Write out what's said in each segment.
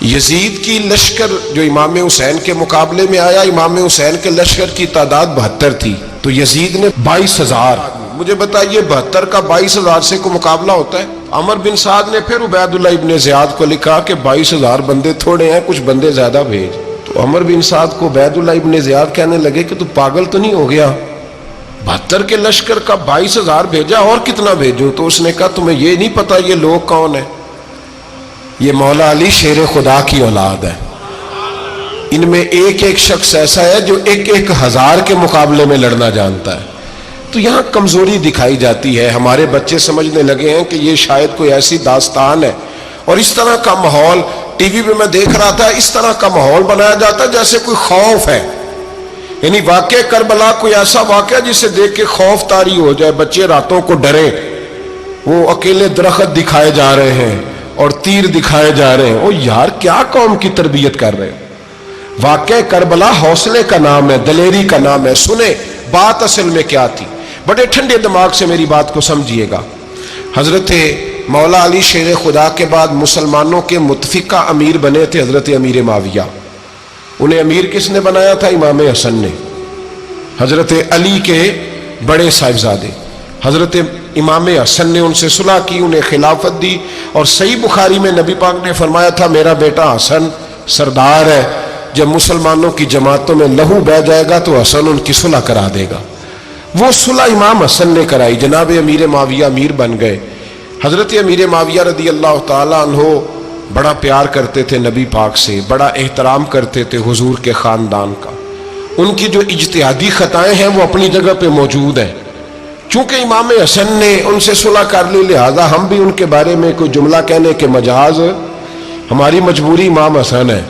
یزید کی لشکر جو امام حسین کے مقابلے میں آیا، امام حسین کے لشکر کی تعداد 72 تھی، تو یزید نے 22,000. مجھے بتائیے 72 کا 22,000 سے کوئی مقابلہ ہوتا ہے؟ عمر بن سعد نے پھر عبید اللہ ابن زیاد کو لکھا کہ 22,000 بندے تھوڑے ہیں، کچھ بندے زیادہ بھیج. تو عمر بن سعد کو عبید اللہ ابن زیاد کہنے لگے کہ تو پاگل تو نہیں ہو گیا، 72 کے لشکر کا 22,000 بھیجا، اور کتنا بھیجوں؟ تو اس نے کہا تمہیں یہ نہیں پتا یہ لوگ کون ہیں؟ یہ مولا علی شیر خدا کی اولاد ہے. ان میں ایک ایک شخص ایسا ہے جو 1,000 کے مقابلے میں لڑنا جانتا ہے. تو یہاں کمزوری دکھائی جاتی ہے. ہمارے بچے سمجھنے لگے ہیں کہ یہ شاید کوئی ایسی داستان ہے، اور اس طرح کا ماحول ٹی وی پہ میں دیکھ رہا تھا، اس طرح کا ماحول بنایا جاتا ہے جیسے کوئی خوف ہے. یعنی واقع کربلا کوئی ایسا واقعہ جسے دیکھ کے خوف طاری ہو جائے، بچے راتوں کو ڈریں. وہ اکیلے درخت دکھائے جا رہے ہیں اور تیر دکھائے جا رہے ہیں. او یار کیا قوم کی تربیت کر رہے ہیں؟ واقع کربلا حوصلے کا نام ہے، دلیری کا نام ہے. سنیں بات اصل میں کیا تھی، بڑے ٹھنڈے دماغ سے میری بات کو سمجھیے گا. حضرت مولا علی شیر خدا کے بعد مسلمانوں کے متفقہ امیر بنے تھے حضرت امیر معاویہ. انہیں امیر کس نے بنایا تھا؟ امام حسن نے، حضرت علی کے بڑے صاحبزادے. حضرت امام حسن نے ان سے صلح کی، انہیں خلافت دی، اور صحیح بخاری میں نبی پاک نے فرمایا تھا میرا بیٹا حسن سردار ہے، جب مسلمانوں کی جماعتوں میں لہو بہہ جائے گا تو حسن ان کی صلح کرا دے گا. وہ صلح امام حسن نے کرائی. جناب امیر معاویہ امیر بن گئے. حضرت امیر معاویہ رضی اللہ تعالیٰ عنہ بڑا پیار کرتے تھے نبی پاک سے، بڑا احترام کرتے تھے حضور کے خاندان کا. ان کی جو اجتہادی خطائیں ہیں وہ اپنی جگہ پہ موجود ہیں. چونکہ امام حسن نے ان سے صلح کر لی، لہذا ہم بھی ان کے بارے میں کوئی جملہ کہنے کے مجاز، ہماری مجبوری امام حسن ہے.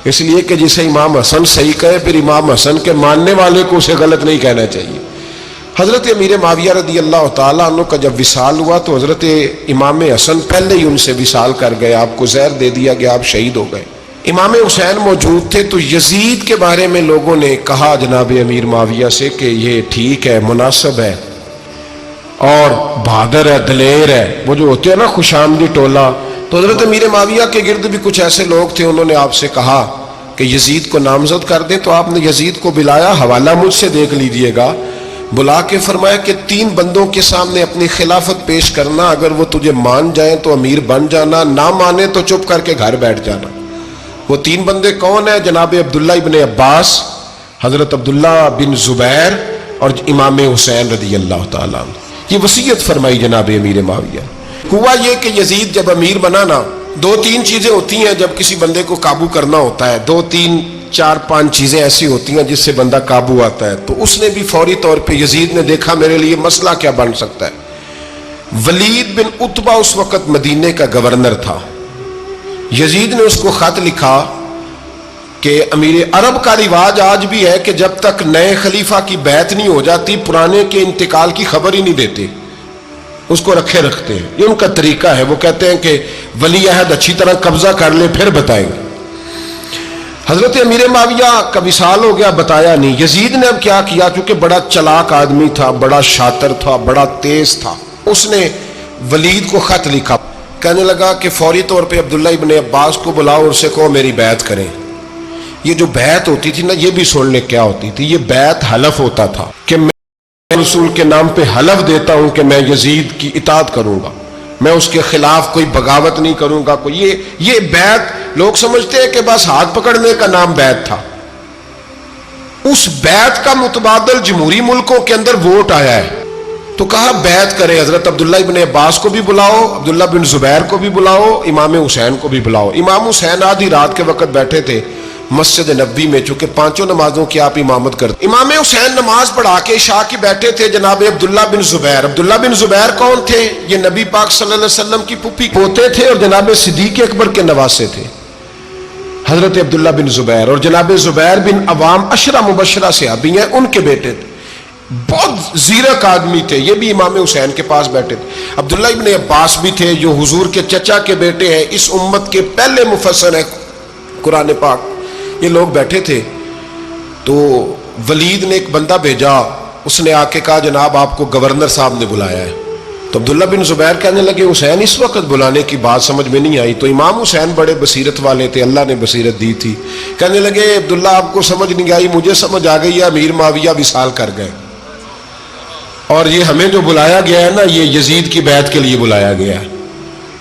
اس لیے کہ جسے امام حسن صحیح کہے پھر امام حسن کے ماننے والے کو اسے غلط نہیں کہنا چاہیے. حضرت امیر معاویہ رضی اللہ تعالیٰ عنہ کا جب وصال ہوا تو حضرت امام حسن پہلے ہی ان سے وصال کر گئے، آپ کو زہر دے دیا گیا، آپ شہید ہو گئے. امام حسین موجود تھے. تو یزید کے بارے میں لوگوں نے کہا جناب امیر معاویہ سے کہ یہ ٹھیک ہے، مناسب ہے اور بہادر ہے، دلیر ہے، وہ جو ہوتے ہیں نا خوش آمدی ٹولہ. تو حضرت امیر معاویہ کے گرد بھی کچھ ایسے لوگ تھے، انہوں نے آپ سے کہا کہ یزید کو نامزد کر دیں. تو آپ نے یزید کو بلایا، حوالہ مجھ سے دیکھ لیجئے گا. بلا کے فرمایا کہ 3 بندوں کے سامنے اپنی خلافت پیش کرنا، اگر وہ تجھے مان جائیں تو امیر بن جانا، نہ مانے تو چپ کر کے گھر بیٹھ جانا. وہ 3 بندے کون ہیں؟ جناب عبداللہ ابن عباس، حضرت عبداللہ بن زبیر اور امام حسین رضی اللہ تعالیٰ عنہ. یہ وصیت فرمائی جناب امیر معاویہ. ہوا یہ کہ یزید جب امیر بنا نا، 2-3 چیزیں ہوتی ہیں جب کسی بندے کو قابو کرنا ہوتا ہے، 2-3-4-5 چیزیں ایسی ہوتی ہیں جس سے بندہ قابو آتا ہے. تو اس نے بھی فوری طور پہ، یزید نے دیکھا میرے لیے مسئلہ کیا بن سکتا ہے. ولید بن عتبہ اس وقت مدینے کا گورنر تھا. یزید نے اس کو خط لکھا کہ امیر عرب کا رواج آج بھی ہے کہ جب تک نئے خلیفہ کی بیعت نہیں ہو جاتی پرانے کے انتقال کی خبر ہی نہیں دیتے، اس کو رکھے رکھتے ہیں. یہ ان کا طریقہ ہے. وہ کہتے ہیں کہ ولی عہد اچھی طرح قبضہ کر لے پھر بتائیں گے. حضرت امیر معاویہ کا وصال ہو گیا، بتایا نہیں. یزید نے اب کیا کیا، کیونکہ بڑا چلاک آدمی تھا، بڑا شاطر تھا، بڑا تیز تھا، اس نے ولید کو خط لکھا. کہنے لگا کہ فوری طور پہ عبداللہ ابن عباس کو بلاؤ اور اسے کہو میری بیعت کریں. یہ جو بیعت ہوتی تھی نا، یہ بھی سن لے کیا ہوتی تھی. یہ بیعت حلف ہوتا تھا کہ میں رسول کے نام پہ حلف دیتا ہوں کہ میں یزید کی اطاعت کروں گا، میں اس کے خلاف کوئی بغاوت نہیں کروں گا. کوئی یہ بیعت لوگ سمجھتے ہیں کہ بس ہاتھ پکڑنے کا نام بیعت تھا. اس بیعت کا متبادل جمہوری ملکوں کے اندر ووٹ آیا ہے. تو کہا بیعت کرے. حضرت عبداللہ ابن عباس کو بھی بلاؤ، عبداللہ بن زبیر کو بھی بلاؤ، امام حسین کو بھی بلاؤ. امام حسین آدھی رات کے وقت بیٹھے تھے مسجد نبوی میں، چونکہ 5 نمازوں کی آپ امامت کرتے. امام حسین نماز پڑھا کے عشاء کی بیٹھے تھے. جناب عبداللہ بن زبیر، عبداللہ بن زبیر کون تھے؟ یہ نبی پاک صلی اللہ علیہ وسلم کی پھوپھی پوتے تھے اور جناب صدیق اکبر کے نواسے تھے حضرت عبداللہ بن زبیر. اور جناب زبیر بن عوام عشرہ مبشرہ صحابی ہیں، ان کے بیٹے تھے. بہت زیرک آدمی تھے. یہ بھی امام حسین کے پاس بیٹھے تھے. عبداللہ ابن عباس بھی تھے جو حضور کے چچا کے بیٹے ہیں، اس امت کے پہلے مفسر ہیں قرآن پاک. یہ لوگ بیٹھے تھے. تو ولید نے ایک بندہ بھیجا، اس نے آ کے کہا جناب آپ کو گورنر صاحب نے بلایا ہے. تو تو عبداللہ بن زبیر کہنے لگے حسین اس وقت بلانے کی بات سمجھ میں نہیں آئی. تو امام حسین بڑے بصیرت والے تھے, اللہ نے بصیرت دی تھی. کہنے لگے عبداللہ آپ کو سمجھ نہیں آئی, مجھے سمجھ آ گئی ہے, امیر معاویہ وصال کر گئے, اور یہ ہمیں جو بلایا گیا ہے نا یہ یزید کی بیعت کے لیے بلایا گیا ہے.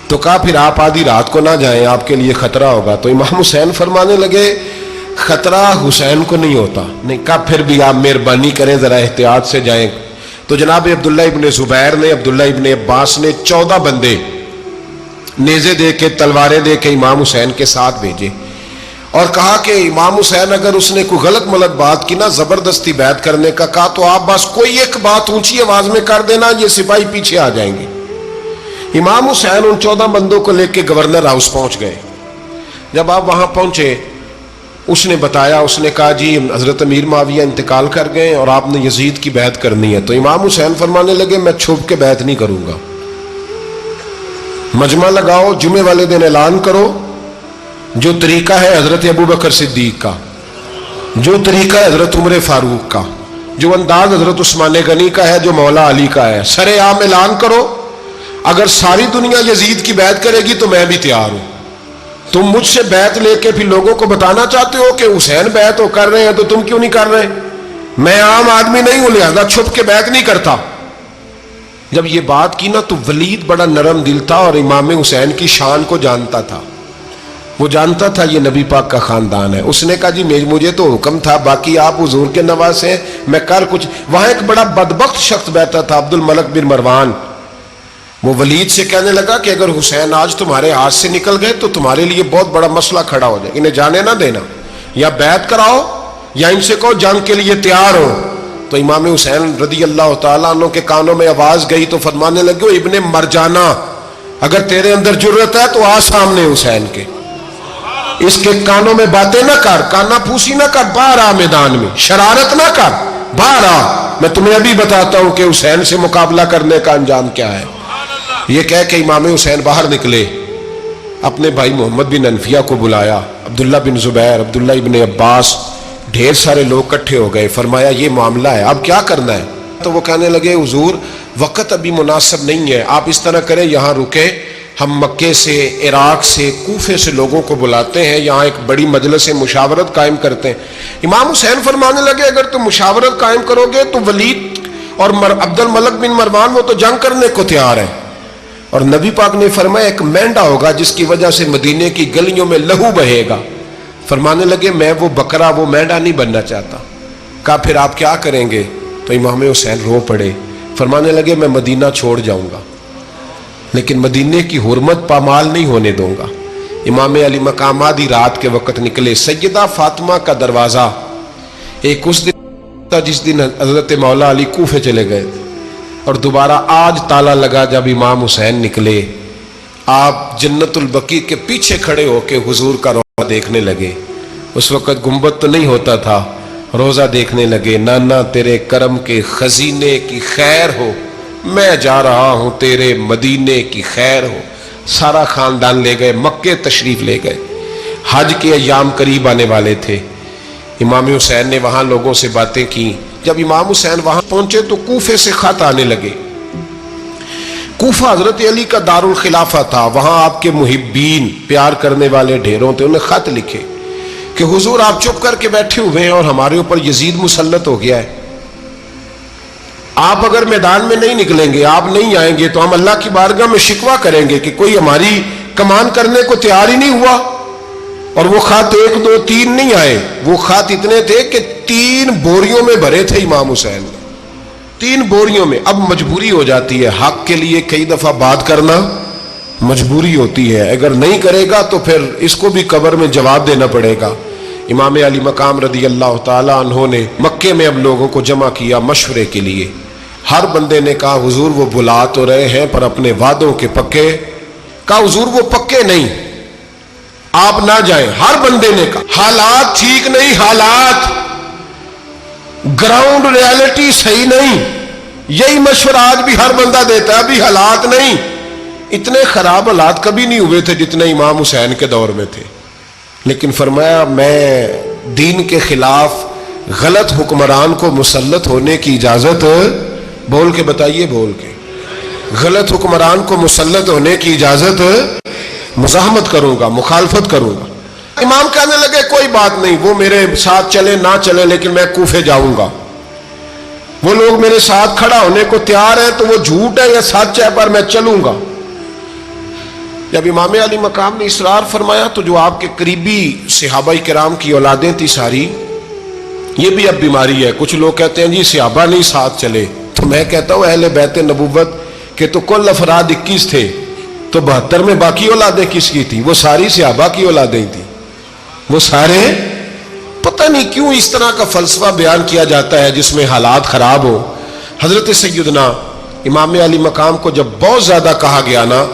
تو کہا پھر آپ آدھی رات کو نہ جائیں, آپ کے لیے خطرہ ہوگا. تو امام حسین فرمانے لگے خطرہ حسین کو نہیں ہوتا. نہیں, کہا پھر بھی آپ مہربانی کریں ذرا احتیاط سے جائیں. تو جناب عبداللہ ابن زبیر نے, عبداللہ ابن عباس نے 14 بندے نیزے دے کے, تلواریں دے کے امام حسین کے ساتھ بھیجے, اور کہا کہ امام حسین اگر اس نے کوئی غلط ملت بات کی نا, زبردستی بیعت کرنے کا کہا, تو آپ بس کوئی ایک بات اونچی آواز میں کر دینا, یہ سپاہی پیچھے آ جائیں گے. امام حسین ان 14 بندوں کو لے کے گورنر ہاؤس پہنچ گئے. جب آپ وہاں پہنچے اس نے بتایا, اس نے کہا جی حضرت امیر معاویہ انتقال کر گئے اور آپ نے یزید کی بیعت کرنی ہے. تو امام حسین فرمانے لگے میں چھپ کے بیعت نہیں کروں گا, مجمع لگاؤ, جمعے والے دن اعلان کرو, جو طریقہ ہے حضرت ابوبکر صدیق کا, جو طریقہ ہے حضرت عمر فاروق کا, جو انداز حضرت عثمان غنی کا ہے, جو مولا علی کا ہے, سر عام اعلان کرو. اگر ساری دنیا یزید کی بیعت کرے گی تو میں بھی تیار ہوں. تم مجھ سے بیعت لے کے پھر لوگوں کو بتانا چاہتے ہو کہ حسین بیعت ہو کر رہے ہیں, تو تم کیوں نہیں کر رہے؟ میں عام آدمی نہیں ہوں, لہذا چھپ کے بیعت نہیں کرتا. جب یہ بات کی نا تو ولید بڑا نرم دل تھا اور امام حسین کی شان کو جانتا تھا, وہ جانتا تھا یہ نبی پاک کا خاندان ہے. اس نے کہا جی مجھے تو حکم تھا, باقی آپ حضور کے نواز ہیں, میں کر کچھ. وہاں ایک بڑا بدبخت شخص بیٹھا تھا, عبد الملک بن مروان. وہ ولید سے کہنے لگا کہ اگر حسین آج تمہارے ہاتھ سے نکل گئے تو تمہارے لیے بہت بڑا مسئلہ کھڑا ہو جائے, انہیں جانے نہ دینا, یا بیعت کراؤ یا ان سے کہو جنگ کے لیے تیار ہو. تو امام حسین رضی اللہ تعالیٰ عنہ کے کانوں میں آواز گئی تو فرمانے لگے ابن مرجانہ, اگر تیرے اندر جرت ہے تو آ سامنے حسین کے, اس کے کانوں میں باتیں نہ کر, کانا پھوسی نہ کر, باہر آ میدان میں, شرارت نہ کر, باہر آ, میں تمہیں ابھی بتاتا ہوں کہ حسین سے مقابلہ کرنے کا انجام کیا ہے. یہ کہہ کہ امام حسین باہر نکلے, اپنے بھائی محمد بن انفیہ کو بلایا, عبداللہ بن زبیر, عبداللہ ابن عباس, ڈھیر سارے لوگ کٹھے ہو گئے. فرمایا یہ معاملہ ہے, اب کیا کرنا ہے؟ تو وہ کہنے لگے حضور وقت ابھی مناسب نہیں ہے, آپ اس طرح کریں یہاں رکے, ہم مکے سے, عراق سے, کوفے سے لوگوں کو بلاتے ہیں, یہاں ایک بڑی مجلس مشاورت قائم کرتے ہیں. امام حسین فرمانے لگے اگر تم مشاورت قائم کرو گے تو ولید اور عبد الملک بن مروان وہ تو جنگ کرنے کو تیار ہیں, اور نبی پاک نے فرمایا ایک مینڈا ہوگا جس کی وجہ سے مدینے کی گلیوں میں لہو بہے گا. فرمانے لگے میں وہ بکرا, وہ مینڈا نہیں بننا چاہتا. کہا پھر آپ کیا کریں گے؟ تو امام حسین رو پڑے, فرمانے لگے میں مدینہ چھوڑ جاؤں گا لیکن مدینے کی حرمت پامال نہیں ہونے دوں گا. امام علی مقام آدھی رات کے وقت نکلے. سیدہ فاطمہ کا دروازہ ایک اس دن تھا جس دن حضرت مولا علی کوفے چلے گئے تھے, اور دوبارہ آج تالا لگا جب امام حسین نکلے. آپ جنت البقیع کے پیچھے کھڑے ہو کے حضور کا روضہ دیکھنے لگے. اس وقت گنبد تو نہیں ہوتا تھا, روضہ دیکھنے لگے. نانا تیرے کرم کے خزینے کی خیر ہو, میں جا رہا ہوں تیرے مدینے کی خیر ہو. سارا خاندان لے گئے, مکے تشریف لے گئے. حج کے ایام قریب آنے والے تھے. امام حسین نے وہاں لوگوں سے باتیں کی. جب امام حسین وہاں پہنچے تو کوفے سے خط آنے لگے. کوفہ حضرت علی کا دارالخلافہ تھا, وہاں آپ کے محبین, پیار کرنے والے ڈھیروں تھے. انہیں خط لکھے کہ حضور آپ چپ کر کے بیٹھے ہوئے ہیں اور ہمارے اوپر یزید مسلط ہو گیا ہے. آپ اگر میدان میں نہیں نکلیں گے, آپ نہیں آئیں گے تو ہم اللہ کی بارگاہ میں شکوہ کریں گے کہ کوئی ہماری کمان کرنے کو تیار ہی نہیں ہوا. اور وہ خط 1 2 3 نہیں آئے, وہ خط اتنے تھے کہ 3 بوریوں میں بھرے تھے امام حسین, 3 بوریوں میں. اب مجبوری ہو جاتی ہے, حق کے لیے کئی دفعہ بات کرنا مجبوری ہوتی ہے, اگر نہیں کرے گا تو پھر اس کو بھی قبر میں جواب دینا پڑے گا. امام علی مقام رضی اللہ تعالیٰ عنہ نے مکے میں اب لوگوں کو جمع کیا مشورے کے لیے. ہر بندے نے کہا حضور وہ بلا تو رہے ہیں پر اپنے وعدوں کے پکے. کہا حضور وہ پکے نہیں, آپ نہ جائیں. ہر بندے نے کہا حالات ٹھیک نہیں, حالات گراؤنڈ ریالٹی صحیح نہیں. یہی مشورہ آج بھی ہر بندہ دیتا ہے, ابھی حالات نہیں. اتنے خراب حالات کبھی نہیں ہوئے تھے جتنے امام حسین کے دور میں تھے. لیکن فرمایا میں دین کے خلاف غلط حکمران کو مسلط ہونے کی اجازت, بول کے بتائیے, بول کے, غلط حکمران کو مسلط ہونے کی اجازت مزاحمت کروں گا، مخالفت کروں گا۔ امام کہنے لگے کوئی بات نہیں، وہ میرے ساتھ چلے نہ چلے لیکن میں کوفے جاؤں گا، وہ لوگ میرے ساتھ کھڑا ہونے کو تیار ہے تو وہ جھوٹ ہے یا سچ ہے پر میں چلوں گا۔ جب امام علی مقام نے اصرار فرمایا تو جو آپ کے قریبی صحابہ کرام کی اولادیں تھی ساری، یہ بھی اب بیماری ہے، کچھ لوگ کہتے ہیں جی صحابہ نہیں ساتھ چلے، تو میں کہتا ہوں اہل بیت نبوت کے تو کل افراد 21 تھے، تو 72 میں باقی اولادیں کس کی تھی؟ وہ ساری صحابہ کی اولادیں تھیں، وہ سارے۔ پتہ نہیں کیوں اس طرح کا فلسفہ بیان کیا جاتا ہے جس میں حالات خراب ہو۔ حضرت سیدنا امام علی مقام کو جب بہت زیادہ کہا گیا نا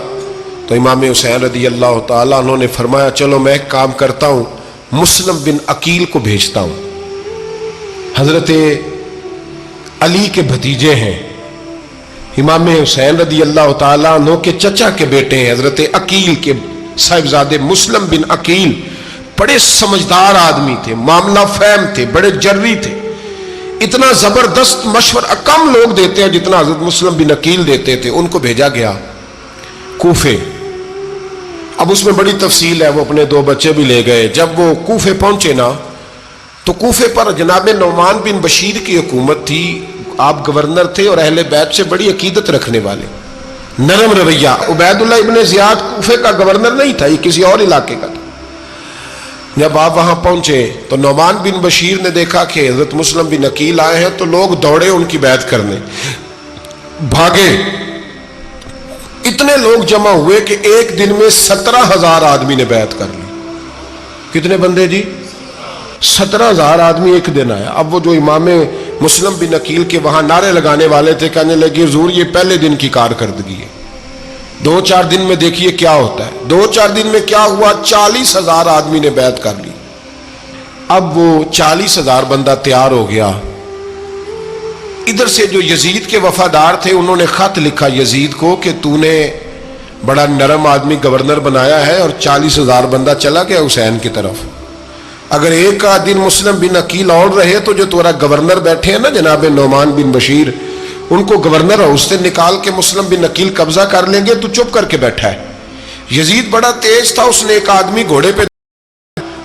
تو امام حسین رضی اللہ تعالیٰ انہوں نے فرمایا چلو میں ایک کام کرتا ہوں، مسلم بن عقیل کو بھیجتا ہوں، حضرت علی کے بھتیجے ہیں، امام حسین رضی اللہ تعالیٰ عنہ کے چچا کے بیٹے ہیں، حضرت عقیل کے صاحبزادے مسلم بن عقیل بڑے سمجھدار آدمی تھے، معاملہ فہم تھے، بڑے جری تھے، اتنا زبردست مشورہ کم لوگ دیتے ہیں جتنا حضرت مسلم بن عقیل دیتے تھے۔ ان کو بھیجا گیا کوفے۔ اب اس میں بڑی تفصیل ہے، وہ اپنے 2 بچے بھی لے گئے۔ جب وہ کوفے پہنچے نا تو کوفے پر جناب نعمان بن بشیر کی حکومت تھی، آپ گورنر تھے اور اہل بیت سے بڑی عقیدت رکھنے والے، نرم رویہ۔ عبید اللہ ابن زیاد کوفے کا گورنر نہیں تھا، یہ کسی اور علاقے کا تھا۔ جب آپ وہاں پہنچے تو نعمان بن بشیر نے دیکھا کہ حضرت مسلم بن عقیل آئے ہیں تو لوگ دوڑے ان کی بیعت کرنے، بھاگے، اتنے لوگ جمع ہوئے کہ ایک دن میں 17,000 آدمی نے بیعت کر لی۔ کتنے بندے جی؟ 17,000 آدمی ایک دن آیا۔ اب وہ جو امام مسلم بن عقیل کے وہاں نعرے لگانے والے تھے کہنے لگے حضور یہ پہلے دن کی کارکردگی ہے، 2-4 دن میں دیکھیے کیا ہوتا ہے۔ 2-4 دن میں کیا ہوا؟ 40,000 آدمی نے بیعت کر لی۔ اب وہ 40,000 بندہ تیار ہو گیا۔ ادھر سے جو یزید کے وفادار تھے انہوں نے خط لکھا یزید کو کہ تو نے بڑا نرم آدمی گورنر بنایا ہے اور 40,000 بندہ چلا گیا حسین کی طرف، اگر ایک دن مسلم بن عقیل اور رہے تو جو تمہارا گورنر بیٹھے ہیں نا جناب نعمان بن بشیر، ان کو گورنر ہاؤس سے نکال کے مسلم بن عقیل قبضہ کر لیں گے، تو چپ کر کے بیٹھا ہے۔ یزید بڑا تیز تھا، اس نے ایک آدمی گھوڑے پہ،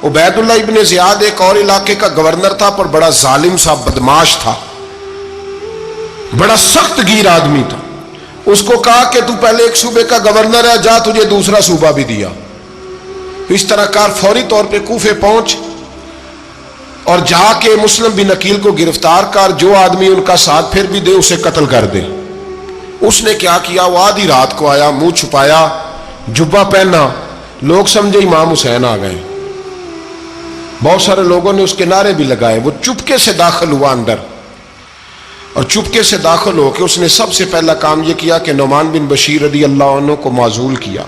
عبید اللہ ابن زیاد ایک اور علاقے کا گورنر تھا پر بڑا ظالم سا بدماش تھا، بڑا سخت گیر آدمی تھا، اس کو کہا کہ تو پہلے ایک صوبے کا گورنر ہے، جا تجھے دوسرا صوبہ بھی دیا۔ اس طرح کار فوری طور پہ کوفے پہنچ اور جا کے مسلم بن عقیل کو گرفتار کر، جو آدمی ان کا ساتھ پھر بھی دے اسے قتل کر دے۔ اس نے کیا کیا؟ وہ آدھی رات کو آیا، منہ چھپایا، جبہ پہنا، لوگ سمجھے امام حسین آ گئے، بہت سارے لوگوں نے اس کے نعرے بھی لگائے۔ وہ چپکے سے داخل ہوا اندر، اور چپکے سے داخل ہو کے اس نے سب سے پہلا کام یہ کیا کہ نعمان بن بشیر رضی اللہ عنہ کو معزول کیا،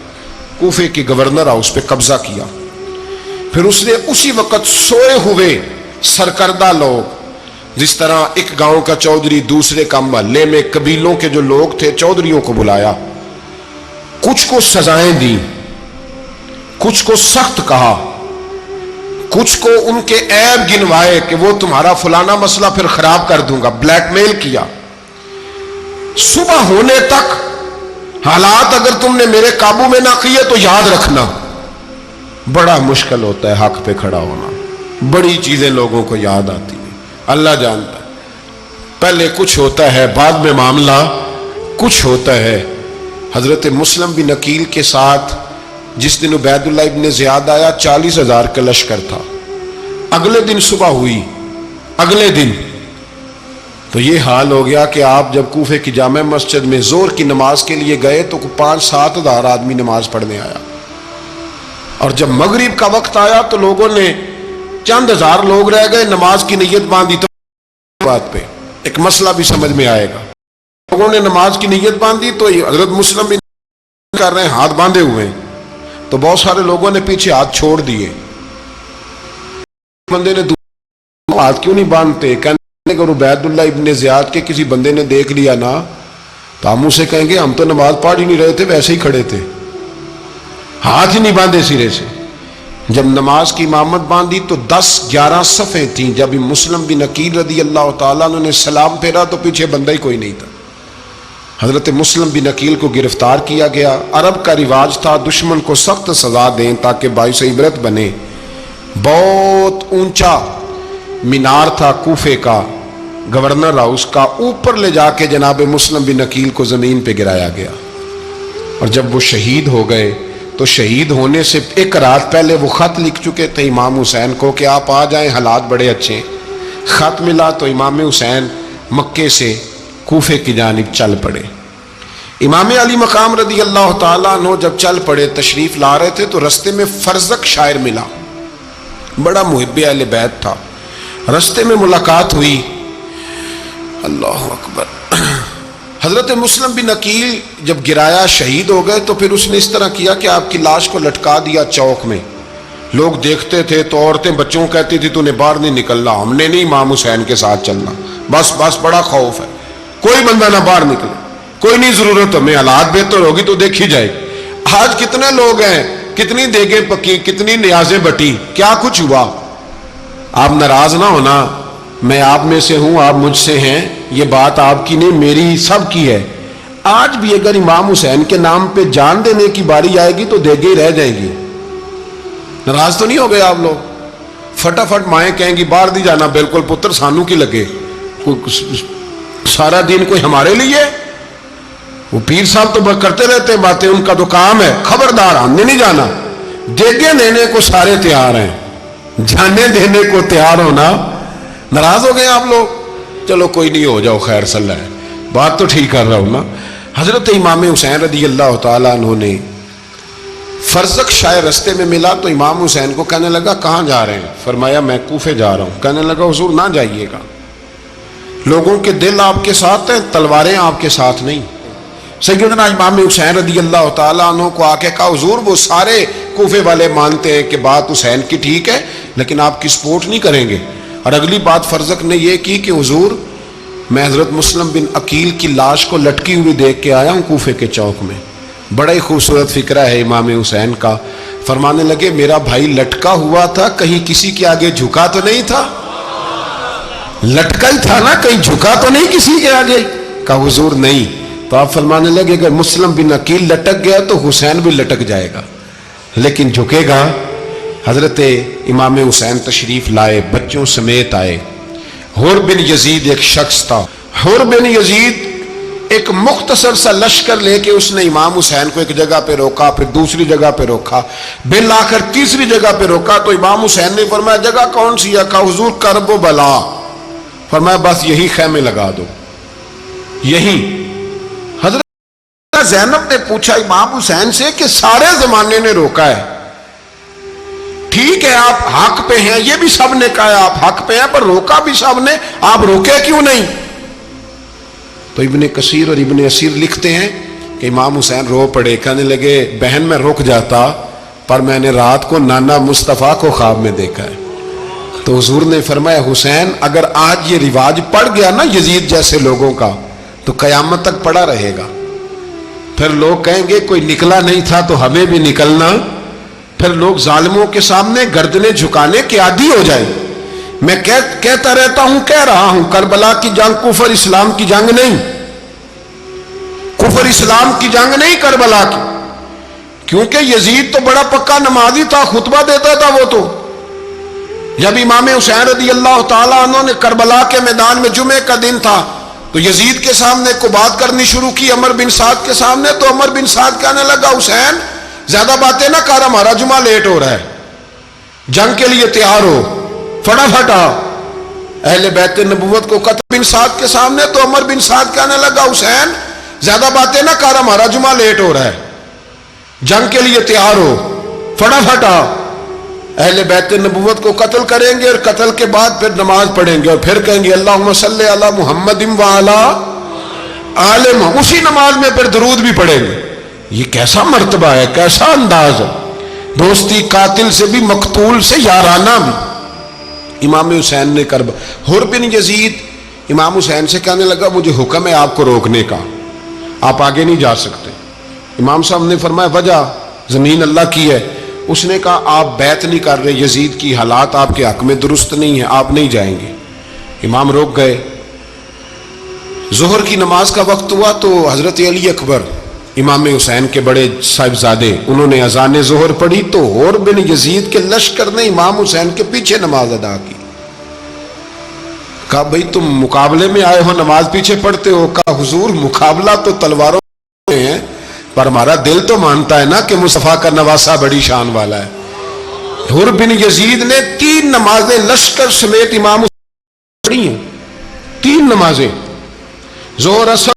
کوفے کے گورنر ہاؤس پہ قبضہ کیا۔ پھر اس نے اسی وقت سوئے ہوئے سرکردہ لوگ، جس طرح ایک گاؤں کا چودھری دوسرے کا محلے میں قبیلوں کے جو لوگ تھے چودھریوں کو بلایا، کچھ کو سزائیں دی، کچھ کو سخت کہا، کچھ کو ان کے عیب گنوائے کہ وہ تمہارا فلانا مسئلہ پھر خراب کر دوں گا، بلیک میل کیا۔ صبح ہونے تک حالات اگر تم نے میرے قابو میں نہ کیے تو یاد رکھنا بڑا مشکل ہوتا ہے حق پہ کھڑا ہونا، بڑی چیزیں لوگوں کو یاد آتی ہیں، اللہ جانتا ہے، پہلے کچھ ہوتا ہے بعد میں معاملہ کچھ ہوتا ہے۔ حضرت مسلم بن عقیل کے ساتھ جس دن عبید اللہ ابن زیاد آیا 40,000 کا لشکر تھا، اگلے دن صبح ہوئی، اگلے دن تو یہ حال ہو گیا کہ آپ جب کوفے کی جامع مسجد میں زور کی نماز کے لیے گئے تو 5-7 ہزار آدمی نماز پڑھنے آیا، اور جب مغرب کا وقت آیا تو لوگوں نے چند ہزار لوگ رہ گئے، نماز کی نیت باندھی۔ تو بات پہ ایک مسئلہ بھی سمجھ میں آئے گا، لوگوں نے نماز کی نیت باندھی تو حضرت مسلم بھی کر رہے ہیں، ہاتھ باندھے ہوئے ہیں، تو بہت سارے لوگوں نے پیچھے ہاتھ چھوڑ دیے۔ بندے نے ہاتھ کیوں نہیں باندھتے؟ کہنے کہ عبید اللہ ابن زیاد کے کسی بندے نے دیکھ لیا نا تو ہم اسے کہیں گے ہم تو نماز پڑھ ہی نہیں رہے تھے، ویسے ہی کھڑے تھے، ہاتھ ہی نہیں باندھے سرے سے۔ جب نماز کی امامت باندھی تو 10-11 صفیں تھیں، جب مسلم بن عقیل رضی اللہ تعالیٰ نے سلام پھیرا تو پیچھے بندہ ہی کوئی نہیں تھا، حضرت مسلم بن عقیل کو گرفتار کیا گیا۔ عرب کا رواج تھا دشمن کو سخت سزا دیں تاکہ باعث عبرت بنے۔ بہت اونچا مینار تھا کوفے کا، گورنر ہاؤس کا، اوپر لے جا کے جناب مسلم بن عقیل کو زمین پہ گرایا گیا۔ اور جب وہ شہید ہو گئے تو شہید ہونے سے ایک رات پہلے وہ خط لکھ چکے تھے امام حسین کو کہ آپ آ جائیں، حالات بڑے اچھے ہیں۔ خط ملا تو امام حسین مکے سے کوفے کی جانب چل پڑے۔ امام علی مقام رضی اللہ تعالیٰ عنہ جب چل پڑے، تشریف لا رہے تھے تو رستے میں فرزق شاعر ملا، بڑا محب اہل بیت تھا۔ رستے میں ملاقات ہوئی، اللہ اکبر۔ حضرت مسلم بن عقیل جب گرایا شہید ہو گئے تو پھر اس نے اس طرح کیا کہ آپ کی لاش کو لٹکا دیا چوک میں۔ لوگ دیکھتے تھے تو عورتیں بچوں کہتی تھی تو نے باہر نہیں نکلنا، ہم نے نہیں امام حسین کے ساتھ چلنا، بس بس بڑا خوف ہے، کوئی بندہ نہ باہر نکلے، کوئی نہیں ضرورت ہمیں، حالات بہتر ہوگی تو دیکھی جائے گی۔ آج کتنے لوگ ہیں، کتنی دیگیں پکی، کتنی نیازیں بٹی، کیا کچھ ہوا۔ آپ ناراض نہ ہونا، میں آپ میں سے ہوں، آپ مجھ سے ہیں، یہ بات آپ کی نہیں میری سب کی ہے۔ آج بھی اگر امام حسین کے نام پہ جان دینے کی باری آئے گی تو دیگیں رہ جائیں گی۔ ناراض تو نہیں ہو گئے آپ لوگ؟ فٹافٹ مائیں کہیں گی باہر دی جانا، بالکل پتر سانو کی لگے، سارا دن کوئی ہمارے لیے۔ وہ پیر صاحب تو کرتے رہتے ہیں باتیں، ان کا تو کام ہے، خبردار ہم نے نہیں جانا۔ دیگیں دینے کو سارے تیار ہیں، جانے دینے کو تیار ہونا۔ ناراض ہو گئے آپ لوگ؟ چلو کوئی نہیں، ہو جاؤ، خیر صلی ہے، بات تو ٹھیک کر رہا ہوں نا۔ حضرت امام حسین رضی اللہ تعالیٰ عنہ نے فرزق شاعر رستے میں ملا تو امام حسین کو کہنے لگا کہاں جا رہے ہیں؟ فرمایا میں کوفے جا رہا ہوں۔ کہنے لگا حضور نہ جائیے گا، لوگوں کے دل آپ کے ساتھ ہیں، تلواریں آپ کے ساتھ نہیں۔ سیدنا امام حسین رضی اللہ تعالیٰ عنہ کو آ کے کہا حضور وہ سارے کوفے والے مانتے ہیں کہ بات حسین کی ٹھیک ہے لیکن آپ کی سپورٹ نہیں کریں گے۔ اور اگلی بات فرزق نے یہ کی کہ حضور میں حضرت مسلم بن عقیل کی لاش کو لٹکی ہوئی دیکھ کے آیا ہوں کوفے کے چوک میں۔ بڑا ہی خوبصورت فکرہ ہے امام حسین کا۔ فرمانے لگے میرا بھائی لٹکا ہوا تھا، کہیں کسی کے آگے جھکا تو نہیں تھا؟ لٹکا ہی تھا نا، کہیں جھکا تو نہیں کسی کے آگے؟ کہا حضور نہیں۔ تو آپ فرمانے لگے اگر مسلم بن عقیل لٹک گیا تو حسین بھی لٹک جائے گا، لیکن جھکے گا۔ حضرت امام حسین تشریف لائے، بچوں سمیت آئے۔ حر بن یزید ایک شخص تھا، حر بن یزید ایک مختصر سا لشکر لے کے اس نے امام حسین کو ایک جگہ پہ روکا، پھر دوسری جگہ پہ روکا، بالآخر تیسری جگہ پہ روکا تو امام حسین نے فرمایا جگہ کون سی ہے؟ کہا حضور کرب و بلا۔ فرمایا بس یہی خیمے لگا دو، یہی۔ حضرت زینب نے پوچھا امام حسین سے کہ سارے زمانے نے روکا ہے، ٹھیک ہے آپ حق پہ ہیں، یہ بھی سب نے کہا آپ حق پہ ہیں، پر روکا بھی سب نے، آپ روکے کیوں نہیں؟ تو ابن کثیر اور ابن اسیر لکھتے ہیں کہ امام حسین رو پڑے، کہنے لگے بہن میں رک جاتا پر میں نے رات کو نانا مصطفیٰ کو خواب میں دیکھا ہے۔ تو حضور نے فرمایا حسین اگر آج یہ رواج پڑ گیا نا یزید جیسے لوگوں کا تو قیامت تک پڑا رہے گا، پھر لوگ کہیں گے کوئی نکلا نہیں تھا تو ہمیں بھی نکلنا، پھر لوگ ظالموں کے سامنے گردنیں جھکانے کے عادی ہو جائیں۔ میں کہتا رہتا ہوں، کہہ رہا ہوں، کربلا کی جنگ کفر اسلام کی جنگ نہیں، کفر اسلام کی جنگ نہیں کربلا کی، کیونکہ یزید تو بڑا پکا نمازی تھا، خطبہ دیتا تھا وہ تو۔ جب امام حسین رضی اللہ تعالیٰ عنہ نے کربلا کے میدان میں جمعے کا دن تھا تو یزید کے سامنے کو بات کرنی شروع کی عمر بن سعد کے سامنے، تو عمر بن سعد کہنے لگا حسین زیادہ باتیں نہ کر، ہمارا جمعہ لیٹ ہو رہا ہے، جنگ کے لیے تیار ہو، فٹافٹ آ۔ اہل بیت نبوت کو قتل بن سعد کے سامنے تو عمر بن سعد کہنے لگا حسین زیادہ باتیں نہ کر، ہمارا جمعہ لیٹ ہو رہا ہے، جنگ کے لیے تیار ہو، فٹافٹ آ۔ اہل بیت نبوت کو قتل کریں گے اور قتل کے بعد پھر نماز پڑھیں گے اور پھر کہیں گے اللہم صلی علی محمد وعلی آل محمد، اسی نماز میں پھر درود بھی پڑھیں گے۔ یہ کیسا مرتبہ ہے، کیسا انداز ہے، دوستی قاتل سے بھی مقتول سے یارانہ بھی۔ امام حسین نے حر بن یزید امام حسین سے کہنے لگا مجھے حکم ہے آپ کو روکنے کا، آپ آگے نہیں جا سکتے۔ امام صاحب نے فرمایا وجہ؟ زمین اللہ کی ہے۔ اس نے کہا آپ بیعت نہیں کر رہے، یزید کی حالات آپ کے حق میں درست نہیں ہیں، آپ نہیں جائیں گے۔ امام روک گئے۔ ظہر کی نماز کا وقت ہوا تو حضرت علی اکبر امام حسین کے بڑے صاحبزادے انہوں نے اذان ظہر پڑھی تو حور بن یزید کے لشکر نے امام حسین کے پیچھے نماز ادا کی. کہا بھئی تم مقابلے میں آئے ہو نماز پیچھے پڑھتے ہو؟ کہا حضور مقابلہ تو تلواروں میں ہے پر ہمارا دل تو مانتا ہے نا کہ مصطفیٰ کا نواسہ بڑی شان والا ہے. حور بن یزید نے 3 نمازیں لشکر سمیت امام حسین پڑھی ہیں. 3 نمازیں ظہر اثر.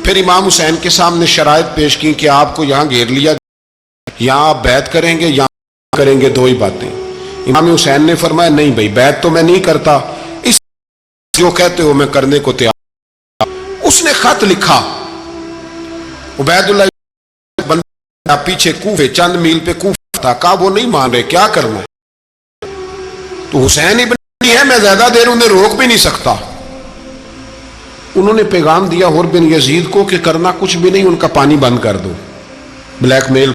پھر امام حسین کے سامنے شرائط پیش کی کہ آپ کو یہاں گھیر لیا، یہاں آپ بیعت کریں گے یا کریں گے، 2 ہی باتیں. امام حسین نے فرمایا نہیں بھائی بیعت تو میں نہیں کرتا، اس جو کہتے ہو میں کرنے کو تیار. اس نے خط لکھا. عبید اللہ بندہ پیچھے کوفے چند میل پہ کوفہ تھا. کہا وہ نہیں مان رہے، کیا کرنا ہے؟ تو حسین ابن علی ہے، میں زیادہ دیر انہیں روک بھی نہیں سکتا. انہوں نے پیغام دیا حور بن یزید کو کہ کرنا کچھ بھی نہیں، ان کا پانی بند کر دو. بلیک میل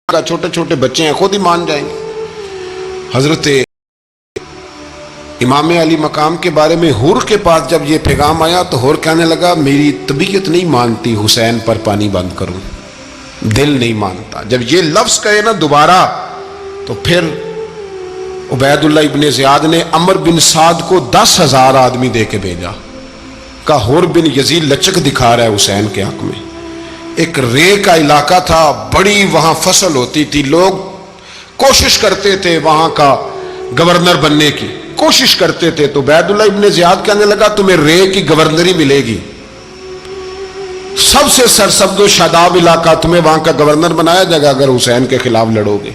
کا چھوٹے چھوٹے بچے ہیں، خود ہی مان جائیں گے. حضرت امام علی مقام کے بارے میں حور کے پاس جب یہ پیغام آیا تو حور کہنے لگا میری طبیعت نہیں مانتی حسین پر پانی بند کروں، دل نہیں مانتا. جب یہ لفظ کہے نا دوبارہ تو پھر عبید اللہ ابن زیاد نے عمر بن سعد کو 10,000 آدمی دے کے بھیجا. کا حور بن یزید لچک دکھا رہا ہے حسین کے حق میں. ایک رے کا علاقہ تھا، بڑی وہاں فصل ہوتی تھی، لوگ کوشش کرتے تھے وہاں کا گورنر بننے کی کوشش کرتے تھے. تو عبید اللہ ابن زیاد کہنے لگا تمہیں رے کی گورنری ملے گی، سب سے سرسبز و شاداب علاقہ، تمہیں وہاں کا گورنر بنایا جائے گا اگر حسین کے خلاف لڑو گے.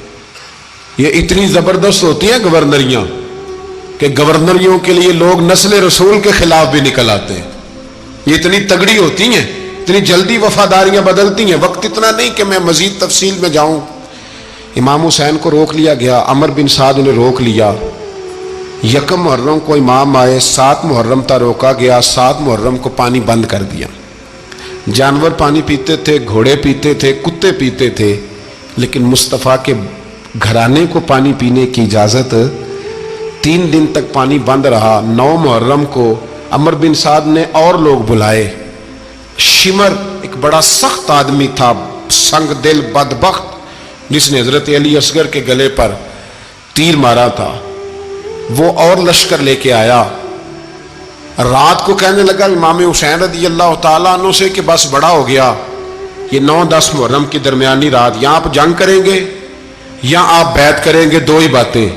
یہ اتنی زبردست ہوتی ہیں گورنریاں کہ گورنریوں کے لیے لوگ نسل رسول کے خلاف بھی نکل آتے ہیں. یہ اتنی تگڑی ہوتی ہیں، اتنی جلدی وفاداریاں بدلتی ہیں. وقت اتنا نہیں کہ میں مزید تفصیل میں جاؤں. امام حسین کو روک لیا گیا. عمر بن سعد نے روک لیا. 1 محرم کو امام آئے، 7 محرم تا روکا گیا. 7 محرم کو پانی بند کر دیا. جانور پانی پیتے تھے، گھوڑے پیتے تھے، کتے پیتے تھے، لیکن مصطفیٰ کے گھرانے کو پانی پینے کی اجازت. 3 دن تک پانی بند رہا. 9 محرم کو عمر بن سعد نے اور لوگ بلائے. شمر ایک بڑا سخت آدمی تھا، سنگ دل بدبخت، جس نے حضرت علی اصغر کے گلے پر تیر مارا تھا، وہ اور لشکر لے کے آیا. رات کو کہنے لگا امام حسین رضی اللہ تعالیٰ عنہ سے کہ بس بڑا ہو گیا، یہ 9-10 محرم کی درمیانی رات، یہاں آپ جنگ کریں گے یا آپ بیعت کریں گے، 2 ہی باتیں.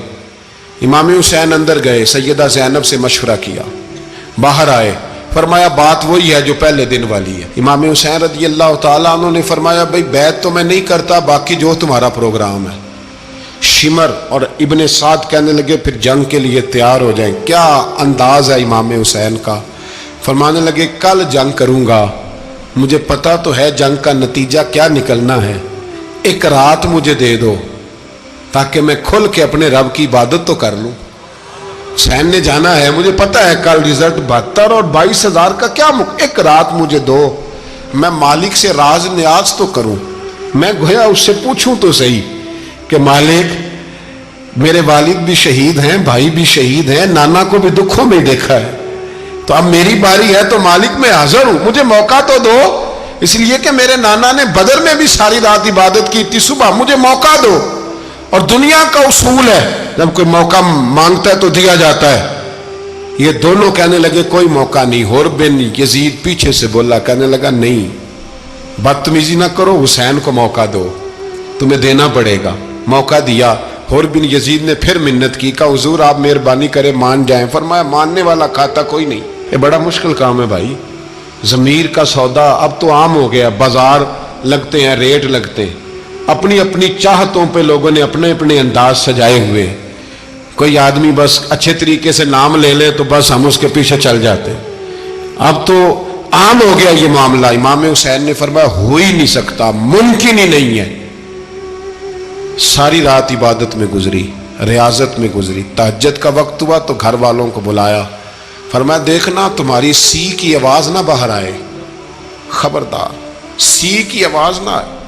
امام حسین اندر گئے، سیدہ زینب سے مشورہ کیا، باہر آئے، فرمایا بات وہی ہے جو پہلے دن والی ہے. امام حسین رضی اللہ تعالیٰ عنہ نے فرمایا بھئی بیعت تو میں نہیں کرتا، باقی جو تمہارا پروگرام ہے. شمر اور ابن سعد کہنے لگے پھر جنگ کے لیے تیار ہو جائیں. کیا انداز ہے امام حسین کا. فرمانے لگے کل جنگ کروں گا، مجھے پتا تو ہے جنگ کا نتیجہ کیا نکلنا ہے، 1 رات مجھے دے دو تاکہ میں کھل کے اپنے رب کی عبادت تو کر لوں. حسین نے جانا ہے، مجھے پتا ہے کل رزلٹ 72 اور 22,000 کا کیا 1 رات مجھے دو، میں مالک سے راز نیاز تو کروں. میں گویا اس سے پوچھوں تو صحیح کہ مالک میرے والد بھی شہید ہیں، بھائی بھی شہید ہیں، نانا کو بھی دکھوں میں دیکھا ہے، تو اب میری باری ہے تو مالک میں حاضر ہوں، مجھے موقع تو دو. اس لیے کہ میرے نانا نے بدر میں بھی ساری رات عبادت کی تھی، صبح مجھے موقع دو. اور دنیا کا اصول ہے جب کوئی موقع مانگتا ہے تو دیا جاتا ہے. یہ دونوں کہنے لگے کوئی موقع نہیں. حور بن یزید پیچھے سے بولا، کہنے لگا نہیں بدتمیزی نہ کرو، حسین کو موقع دو، تمہیں دینا پڑے گا. موقع دیا. حور بن یزید نے پھر منت کی، کہا حضور آپ مہربانی کرے مان جائیں. فرمایا ماننے والا کھاتا کوئی نہیں. یہ بڑا مشکل کام ہے بھائی. ضمیر کا سودا اب تو عام ہو گیا، بازار لگتے ہیں، ریٹ لگتے ہیں، اپنی اپنی چاہتوں پہ لوگوں نے اپنے اپنے انداز سجائے ہوئے. کوئی آدمی بس اچھے طریقے سے نام لے لے تو بس ہم اس کے پیچھے چل جاتے. اب تو عام ہو گیا یہ معاملہ. امام حسین نے فرمایا ہو ہی نہیں سکتا، ممکن ہی نہیں ہے. ساری رات عبادت میں گزری، ریاضت میں گزری. تہجد کا وقت ہوا تو گھر والوں کو بلایا. فرمایا دیکھنا تمہاری سی کی آواز نہ باہر آئے، خبردار سی کی آواز نہ آئے.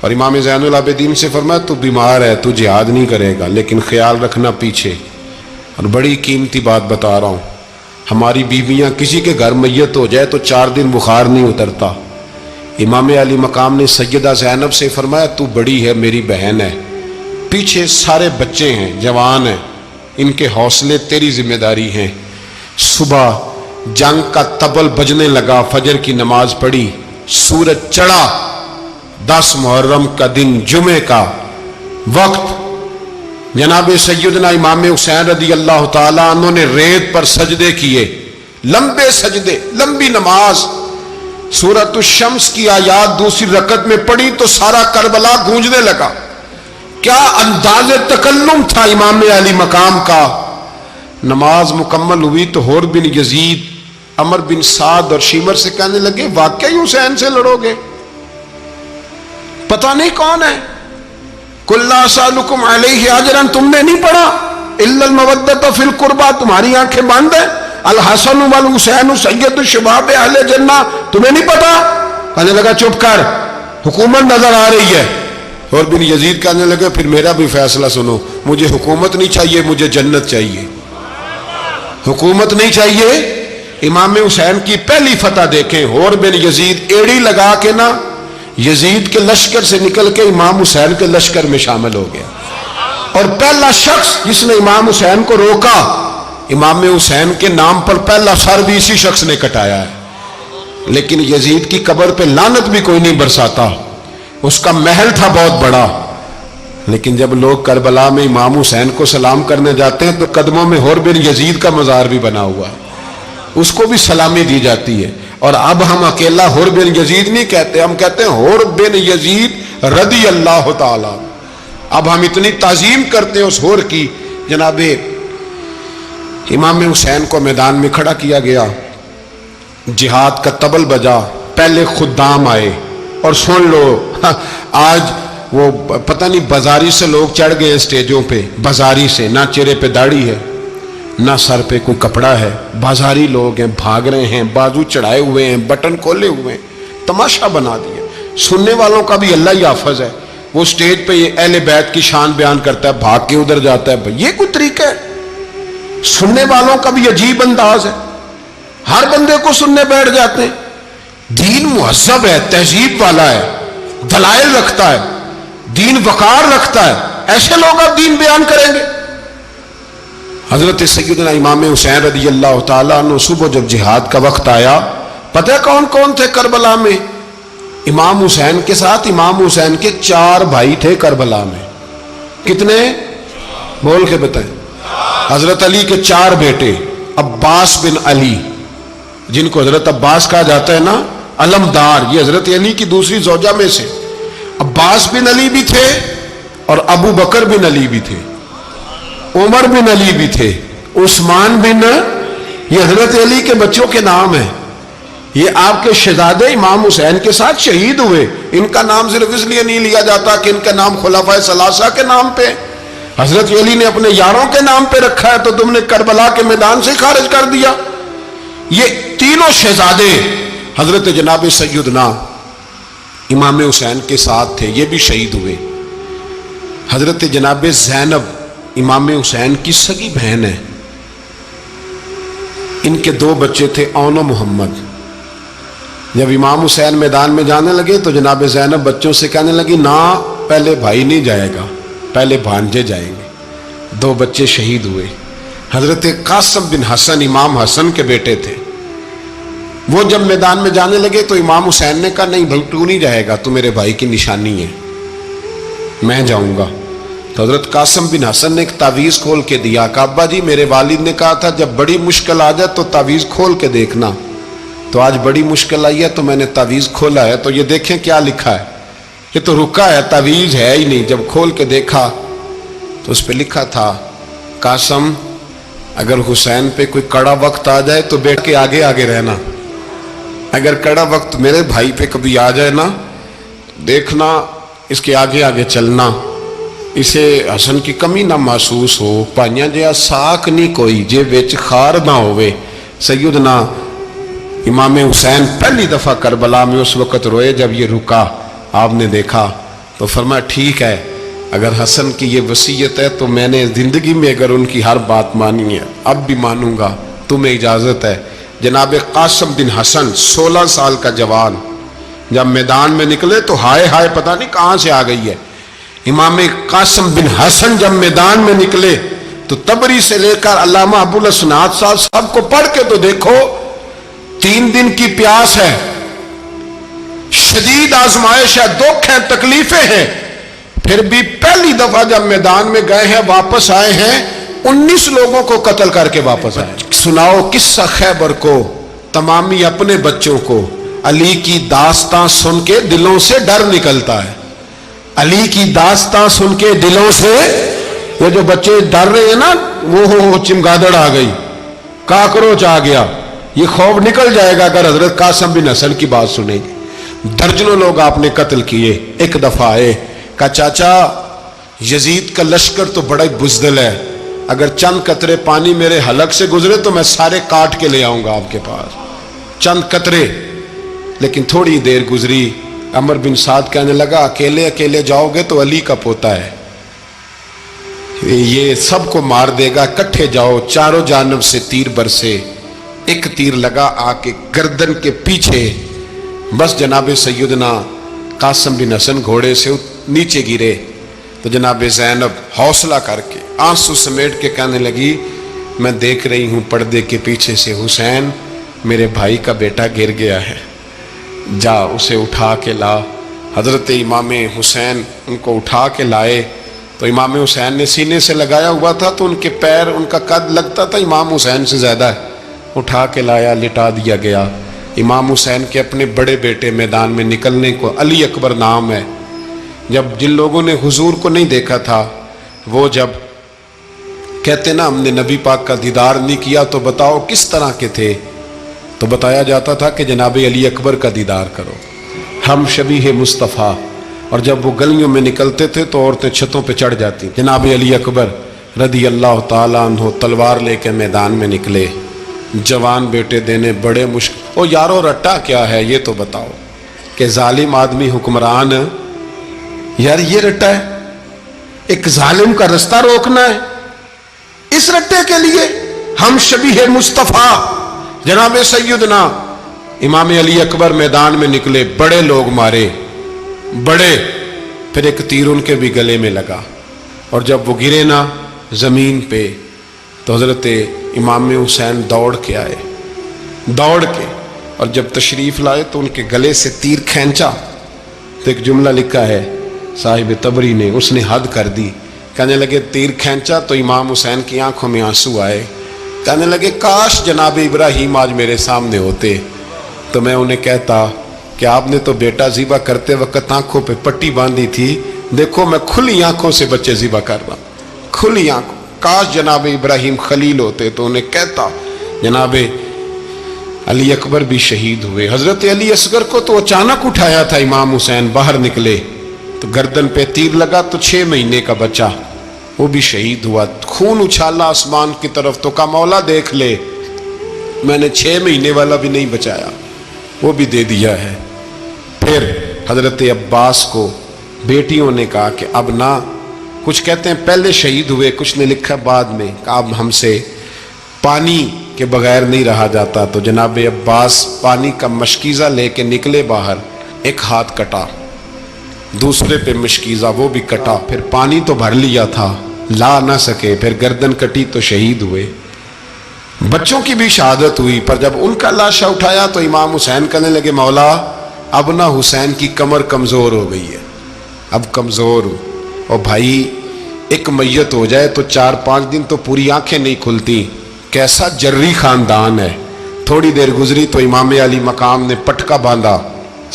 اور امام زین العابدین سے فرمایا تو بیمار ہے، تو جہاد نہیں کرے گا، لیکن خیال رکھنا پیچھے. اور بڑی قیمتی بات بتا رہا ہوں، ہماری بیویاں کسی کے گھر میت ہو جائے تو 4 دن بخار نہیں اترتا۔ امام علی مقام نے سیدہ زینب سے فرمایا تو بڑی ہے، میری بہن ہے، پیچھے سارے بچے ہیں، جوان ہیں، ان کے حوصلے تیری ذمہ داری ہیں۔ صبح جنگ کا طبل بجنے لگا، فجر کی نماز پڑھی، سورج چڑھا، 10 محرم کا دن، جمعے کا وقت، جناب سیدنا امام حسین رضی اللہ تعالیٰ عنہ نے ریت پر سجدے کیے، لمبے سجدے، لمبی نماز۔ سورۃ الشمس کی آیات دوسری رکعت میں پڑھی تو سارا کربلا گونجنے لگا۔ کیا انداز تکلم تھا امام علی مقام کا۔ نماز مکمل ہوئی تو حور بن یزید، عمر بن سعد اور شیمر سے کہنے لگے واقعی حسین سے لڑو گے؟ پتہ نہیں کون ہے۔ قُلْ لَا أَسْأَلُكُمْ عَلَيْهِ أَجْرًا، تم نے نہیں پڑھا إِلَّا الْمَوَدَّةَ فِي الْقُرْبَى، تمہاری آنکھیں بند ہیں، الحسن والحسین سید الشباب اہل جنہ، تمہیں نہیں پتا؟ کہنے لگا چپ کر، حکومت نظر آ رہی ہے۔ اور بن یزید کہنے لگے پھر میرا بھی فیصلہ سنو، مجھے حکومت نہیں چاہیے، مجھے جنت چاہیے۔ حکومت نہیں چاہیے۔ امام حسین کی پہلی فتح دیکھیں، اور بن یزید ایڑی لگا کے نا یزید کے لشکر سے نکل کے امام حسین کے لشکر میں شامل ہو گیا، اور پہلا شخص جس نے امام حسین کو روکا، امام حسین کے نام پر پہلا سر بھی اسی شخص نے کٹایا ہے۔ لیکن یزید کی قبر پہ لعنت بھی کوئی نہیں برساتا، اس کا محل تھا بہت بڑا، لیکن جب لوگ کربلا میں امام حسین کو سلام کرنے جاتے ہیں تو قدموں میں حور بن یزید کا مزار بھی بنا ہوا ہے، اس کو بھی سلامی دی جاتی ہے۔ اور اب ہم اکیلا حور بن یزید نہیں کہتے، ہم کہتے ہیں حور بن یزید رضی اللہ تعالی۔ اب ہم اتنی تعظیم کرتے ہیں اس حور کی۔ جناب امام حسین کو میدان میں کھڑا کیا گیا، جہاد کا طبل بجا، پہلے خدام آئے، اور سن لو آج وہ پتہ نہیں بازاری سے لوگ چڑھ گئے اسٹیجوں پہ، بازاری سے، نہ چہرے پہ داڑھی ہے نہ سر پہ کوئی کپڑا ہے، بازاری لوگ ہیں، بھاگ رہے ہیں، بازو چڑھائے ہوئے ہیں، بٹن کھولے ہوئے ہیں، تماشا بنا دیا۔ سننے والوں کا بھی اللہ ہی حافظ ہے، وہ سٹیج پہ یہ اہل بیت کی شان بیان کرتا ہے، بھاگ کے ادھر جاتا ہے، یہ کوئی طریقہ ہے؟ سننے والوں کا بھی عجیب انداز ہے، ہر بندے کو سننے بیٹھ جاتے ہیں۔ دین مہذب ہے، تہذیب والا ہے، دلائل رکھتا ہے، دین وقار رکھتا ہے، ایسے لوگ اب دین بیان کریں گے؟ حضرت سیدنا امام حسین رضی اللہ تعالیٰ عنہ صبح جب جہاد کا وقت آیا، پتہ کون کون تھے کربلا میں؟ امام حسین کے ساتھ امام حسین کے 4 بھائی تھے کربلا میں۔ کتنے؟ بول کے بتائیں۔ حضرت علی کے 4 بیٹے، عباس بن علی، جن کو حضرت عباس کہا جاتا ہے نا، علمدار، یہ حضرت علی کی دوسری زوجہ میں سے۔ عباس بن علی بھی تھے اور ابو بکر بن علی بھی تھے، عمر بن علی بھی تھے، عثمان بن، یہ حضرت علی کے بچوں کے نام ہیں۔ یہ آپ کے شہزادے امام حسین کے ساتھ شہید ہوئے، ان کا نام صرف اس لیے نہیں لیا جاتا کہ ان کا نام خلفائے ثلاثہ کے نام پہ، حضرت علی نے اپنے یاروں کے نام پہ رکھا ہے تو تم نے کربلا کے میدان سے خارج کر دیا۔ یہ تینوں شہزادے حضرت جناب سیدنا امام حسین کے ساتھ تھے، یہ بھی شہید ہوئے۔ حضرت جناب زینب امام حسین کی سگی بہن ہے، ان کے 2 بچے تھے، اون و محمد۔ جب امام حسین میدان میں جانے لگے تو جناب زینب بچوں سے کہنے لگی نہ، پہلے بھائی نہیں جائے گا، پہلے بھانجے جائیں گے۔ 2 بچے شہید ہوئے۔ حضرت قاسم بن حسن امام حسن کے بیٹے تھے، وہ جب میدان میں جانے لگے تو امام حسین نے کہا نہیں بھائی تو نہیں جائے گا، تو میرے بھائی کی نشانی ہے، میں جاؤں گا۔ تو حضرت قاسم بن حسن نے ایک تعویذ کھول کے دیا کہ ابا جی میرے والد نے کہا تھا جب بڑی مشکل آ جائے تو تعویذ کھول کے دیکھنا، تو آج بڑی مشکل آئی ہے تو میں نے تعویذ کھولا ہے، تو یہ دیکھیں کیا لکھا ہے، یہ تو رکا ہے، تعویذ ہے ہی نہیں۔ جب کھول کے دیکھا تو اس پہ لکھا تھا قاسم اگر حسین پہ کوئی کڑا وقت آ جائے تو بیٹھ کے آگے آگے رہنا، اگر کڑا وقت میرے بھائی پہ کبھی آ جائے نا دیکھنا اس کے آگے آگے چلنا، اسے حسن کی کمی نہ محسوس ہو، پائیاں جیا ساک نہیں کوئی جے وچ خار نہ ہوئے۔ سیدنا امام حسین پہلی دفعہ کربلا میں اس وقت روئے جب یہ رکا، آپ نے دیکھا تو فرمایا ٹھیک ہے، اگر حسن کی یہ وصیت ہے تو میں نے زندگی میں اگر ان کی ہر بات مانی ہے اب بھی مانوں گا، تمہیں اجازت ہے. جناب قاسم بن حسن 16 سال کا جوان جب میدان میں نکلے تو ہائے ہائے پتہ نہیں کہاں سے آ گئی ہے. امام قاسم بن حسن جب میدان میں نکلے تو تبری سے لے کر علامہ ابو الاسناد صاحب سب کو پڑھ کے تو دیکھو. 3 دن کی پیاس ہے، شدید آزمائش ہے، دکھ ہے، تکلیفیں ہیں، پھر بھی پہلی دفعہ جب میدان میں گئے ہیں واپس آئے ہیں 19 لوگوں کو قتل کر کے واپس آئے. سناؤ قصہ خیبر کو تمامی اپنے بچوں کو. علی کی داستان سن کے دلوں سے ڈر نکلتا ہے. علی کی داستان سن کے دلوں سے یہ جو بچے ڈر رہے ہیں نا وہ چمگادڑ آ گئی، کاکروچ آ گیا، یہ خوف نکل جائے گا اگر حضرت قاسم بن حسن کی بات سنیں گے. درجنوں لوگ آپ نے قتل کیے. ایک دفعہ آئے کہا چاچا یزید کا لشکر تو بڑا بزدل ہے، اگر چند قطرے پانی میرے حلق سے گزرے تو میں سارے کاٹ کے لے آؤں گا آپ کے پاس. چند قطرے. لیکن تھوڑی دیر گزری، عمر بن سعد کہنے لگا اکیلے اکیلے جاؤ گے تو علی کا پوتا ہے، یہ سب کو مار دے گا، کٹھے جاؤ. چاروں جانب سے تیر برسے، ایک تیر لگا آ کے گردن کے پیچھے. بس جناب سیدنا قاسم بن حسن گھوڑے سے نیچے گرے تو جناب زینب حوصلہ کر کے آنسو سمیٹ کے کہنے لگی میں دیکھ رہی ہوں پردے کے پیچھے سے حسین میرے بھائی کا بیٹا گر گیا ہے، جا اسے اٹھا کے لا. حضرت امام حسین ان کو اٹھا کے لائے تو امام حسین نے سینے سے لگایا ہوا تھا تو ان کے پیر، ان کا قد لگتا تھا امام حسین سے زیادہ ہے. اٹھا کے لایا، لٹا دیا گیا. امام حسین کے اپنے بڑے بیٹے میدان میں نکلنے کو، علی اکبر نام ہے، جب جن لوگوں نے حضور کو نہیں دیکھا تھا وہ جب کہتے نا ہم نے نبی پاک کا دیدار نہیں کیا تو بتاؤ کس طرح کے تھے، تو بتایا جاتا تھا کہ جناب علی اکبر کا دیدار کرو، ہم شبیہ مصطفیٰ. اور جب وہ گلیوں میں نکلتے تھے تو عورتیں چھتوں پہ چڑھ جاتی. جناب علی اکبر رضی اللہ تعالیٰ عنہ تلوار لے کے میدان میں نکلے. جوان بیٹے دینے بڑے مشکل. او یارو رٹا کیا ہے یہ تو بتاؤ کہ ظالم آدمی حکمران، یار یہ رٹا ہے، ایک ظالم کا رستہ روکنا ہے. اس رٹے کے لیے ہم شبیہ مصطفیٰ جناب سیدنا امام علی اکبر میدان میں نکلے. بڑے لوگ مارے، بڑے. پھر ایک تیر ان کے بھی گلے میں لگا اور جب وہ گرے نا زمین پہ تو حضرت امام حسین دوڑ کے آئے، دوڑ کے، اور جب تشریف لائے تو ان کے گلے سے تیر کھینچا تو ایک جملہ لکھا ہے صاحب تبری نے، اس نے حد کر دی. کہنے لگے تیر کھینچا تو امام حسین کی آنکھوں میں آنسو آئے. کہنے لگے کاش جناب ابراہیم آج میرے سامنے ہوتے تو میں انہیں کہتا کہ آپ نے تو بیٹا ذبح کرتے وقت آنکھوں پہ پٹی باندھی تھی، دیکھو میں کھلی آنکھوں سے بچے ذبح کر رہا ہوں، کھلی آنکھوں. کاش جناب ابراہیم خلیل ہوتے تو انہیں کہتا. جناب علی اکبر بھی شہید ہوئے. حضرت علی اصغر کو تو اچانک اٹھایا تھا امام حسین، باہر نکلے تو گردن پہ تیر لگا تو 6 مہینے کا بچہ وہ بھی شہید ہوا. خون اچھالا آسمان کی طرف تو کہا مولا دیکھ لے میں نے 6 مہینے والا بھی نہیں بچایا، وہ بھی دے دیا ہے. پھر حضرت عباس کو بیٹیوں نے کہا کہ اب نہ، کچھ کہتے ہیں پہلے شہید ہوئے، کچھ نے لکھا بعد میں، کہ اب ہم سے پانی کے بغیر نہیں رہا جاتا. تو جناب عباس پانی کا مشکیزہ لے کے نکلے باہر، ایک ہاتھ کٹا، دوسرے پہ مشکیزہ وہ بھی کٹا. پھر پانی تو بھر لیا تھا، لا نہ سکے، پھر گردن کٹی تو شہید ہوئے. بچوں کی بھی شہادت ہوئی. پر جب ان کا لاشا اٹھایا تو امام حسین کہنے لگے مولا اب نہ حسین کی کمر کمزور ہو گئی ہے، اب کمزور ہو. اور بھائی ایک میت ہو جائے تو 4-5 دن تو پوری آنکھیں نہیں کھلتی. کیسا جری خاندان ہے. تھوڑی دیر گزری تو امام علی مقام نے پٹکا باندھا،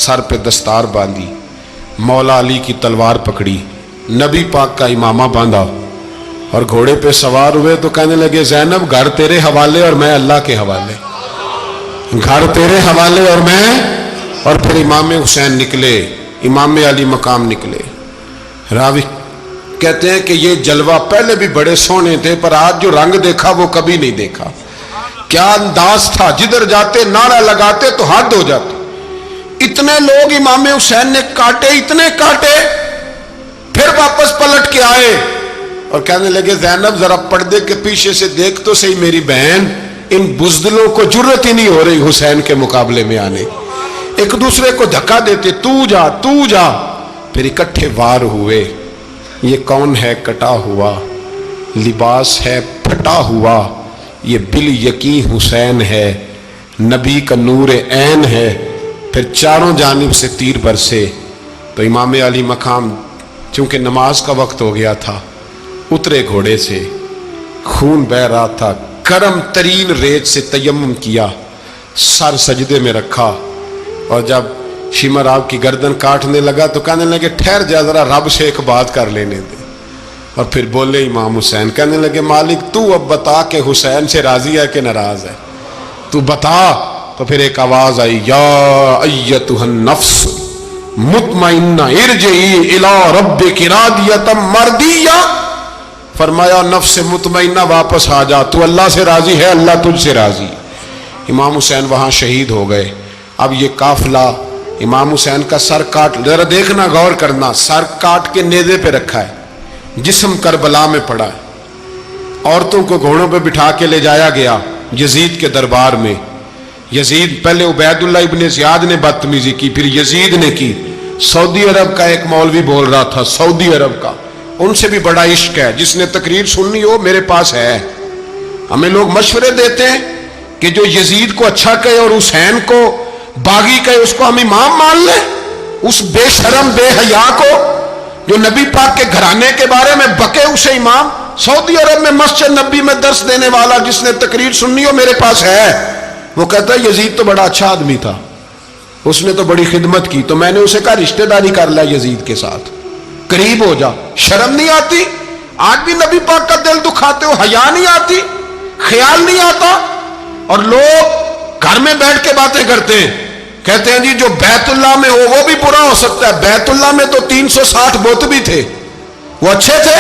سر پہ دستار باندھی، مولا علی کی تلوار پکڑی، نبی پاک کا امامہ باندھا اور گھوڑے پہ سوار ہوئے تو کہنے لگے زینب گھر تیرے حوالے اور میں اللہ کے حوالے، گھر تیرے حوالے اور میں. اور پھر امام حسین نکلے، امام علی مقام نکلے. راوی کہتے ہیں کہ یہ جلوہ پہلے بھی بڑے سونے تھے پر آج جو رنگ دیکھا وہ کبھی نہیں دیکھا. کیا انداز تھا، جدھر جاتے نعرہ لگاتے تو حد ہو جاتے. اتنے لوگ امام حسین نے کاٹے، اتنے کاٹے، پھر واپس پلٹ کے آئے اور کہنے لگے زینب ذرا پردے کے پیچھے سے دیکھ تو صحیح میری بہن ان بزدلوں کو جرت ہی نہیں ہو رہی حسین کے مقابلے میں آنے. ایک دوسرے کو دھکا دیتے، تو جا. پھر اکٹھے وار ہوئے. یہ کون ہے کٹا ہوا، لباس ہے پھٹا ہوا، یہ بال یقین حسین ہے، نبی کا نور عین ہے. پھر چاروں جانب سے تیر برسے. تو امام علی مقام چونکہ نماز کا وقت ہو گیا تھا، اترے گھوڑے سے، خون بہ رہا تھا، گرم ترین ریت سے تیمم کیا، سر سجدے میں رکھا، اور جب شمر آپ کی گردن کاٹنے لگا تو کہنے لگے ٹھہر جا ذرا، رب سے ایک بات کر لینے دے. اور پھر بولے امام حسین، کہنے لگے مالک تو اب بتا کہ حسین سے راضی ہے کہ ناراض ہے، تو بتا. تو پھر ایک آواز آئی، یا ایتھا النفس مطمئنہ ارجعی الی ربک راضیۃ مرضیہ. فرمایا نفس مطمئنہ واپس آ جا، تو اللہ سے راضی ہے، اللہ تجھ سے راضی. امام حسین وہاں شہید ہو گئے. اب یہ قافلہ امام حسین کا سر کاٹ، ذرا دیکھنا غور کرنا، سر کاٹ کے نیزے پہ رکھا ہے، جسم کربلا میں پڑا ہے. عورتوں کو گھوڑوں پہ بٹھا کے لے جایا گیا یزید کے دربار میں. یزید پہلے عبید اللہ ابن زیاد نے بدتمیزی کی، پھر یزید نے کی. سعودی عرب کا ایک مولوی بول رہا تھا، سعودی عرب کا، ان سے بھی بڑا عشق ہے، جس نے تقریر سننی ہو میرے پاس ہے. ہمیں لوگ مشورے دیتے ہیں کہ جو یزید کو اچھا کہے اور حسین کو باغی کہے اس کو ہم امام مان لیں. اس بے شرم بے حیا کو جو نبی پاک کے گھرانے کے بارے میں بکے اسے امام. سعودی عرب میں مسجد نبی میں درس دینے والا جس نے تقریر سننی ہو میرے پاس ہے. وہ کہتا ہے یزید تو بڑا اچھا آدمی تھا، اس نے تو بڑی خدمت کی، تو میں نے اسے کہا رشتہ داری کر لیا یزید کے ساتھ، قریب ہو جا. شرم نہیں آتی؟ آج بھی نبی پاک کا دل دکھاتے ہو، حیا نہیں آتی، خیال نہیں آتا. اور لوگ گھر میں بیٹھ کے باتیں کرتے ہیں، کہتے ہیں جی جو بیت اللہ میں ہو وہ بھی برا ہو سکتا ہے. بیت اللہ میں تو 360 بت بھی تھے، وہ اچھے تھے.